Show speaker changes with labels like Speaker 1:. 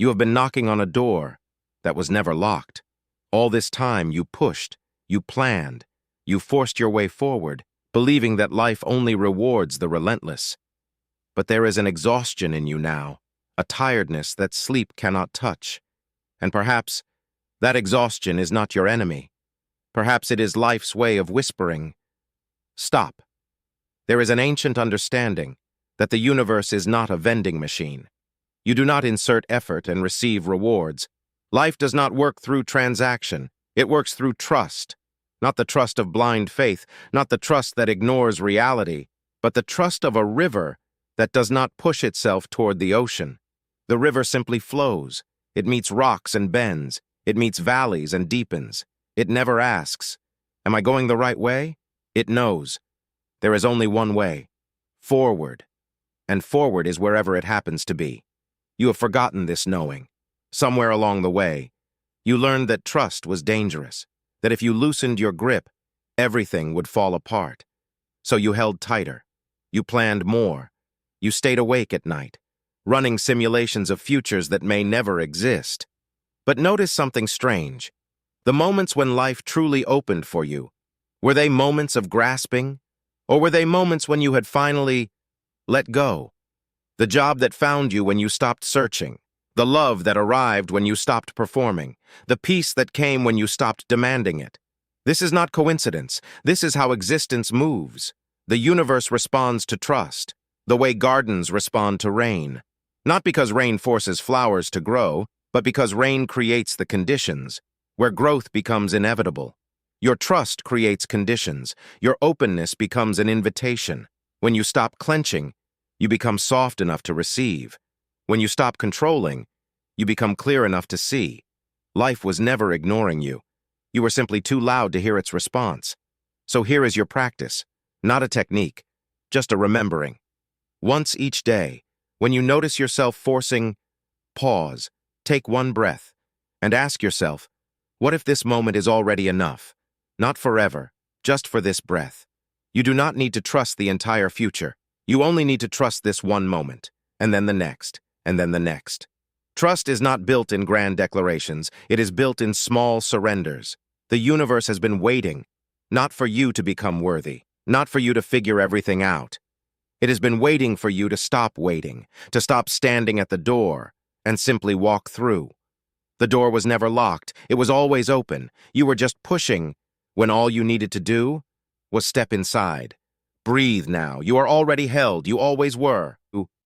Speaker 1: You have been knocking on a door that was never locked. All this time you pushed, you planned, you forced your way forward, believing that life only rewards the relentless. But there is an exhaustion in you now, a tiredness that sleep cannot touch. And perhaps that exhaustion is not your enemy. Perhaps it is life's way of whispering, "Stop." There is an ancient understanding that the universe is not a vending machine. You do not insert effort and receive rewards. Life does not work through transaction. It works through trust. Not the trust of blind faith, not the trust that ignores reality, but the trust of a river that does not push itself toward the ocean. The river simply flows. It meets rocks and bends. It meets valleys and deepens. It never asks, "Am I going the right way?" It knows. There is only one way, forward. And forward is wherever it happens to be. You have forgotten this knowing. Somewhere along the way, you learned that trust was dangerous, that if you loosened your grip, everything would fall apart. So you held tighter. You planned more. You stayed awake at night, running simulations of futures that may never exist. But notice something strange. The moments when life truly opened for you, were they moments of grasping? Or were they moments when you had finally let go? The job that found you when you stopped searching, the love that arrived when you stopped performing, the peace that came when you stopped demanding it. This is not coincidence. This is how existence moves. The universe responds to trust, the way gardens respond to rain. Not because rain forces flowers to grow, but because rain creates the conditions where growth becomes inevitable. Your trust creates conditions. Your openness becomes an invitation. When you stop clenching, you become soft enough to receive. When you stop controlling, you become clear enough to see. Life was never ignoring you. You were simply too loud to hear its response. So here is your practice, not a technique, just a remembering. Once each day, when you notice yourself forcing, pause, take one breath, and ask yourself, what if this moment is already enough? Not forever, just for this breath. You do not need to trust the entire future. You only need to trust this one moment, and then the next, and then the next. Trust is not built in grand declarations. It is built in small surrenders. The universe has been waiting, not for you to become worthy, not for you to figure everything out. It has been waiting for you to stop waiting, to stop standing at the door, and simply walk through. The door was never locked. It was always open. You were just pushing when all you needed to do was step inside. Breathe now. You are already held. You always were.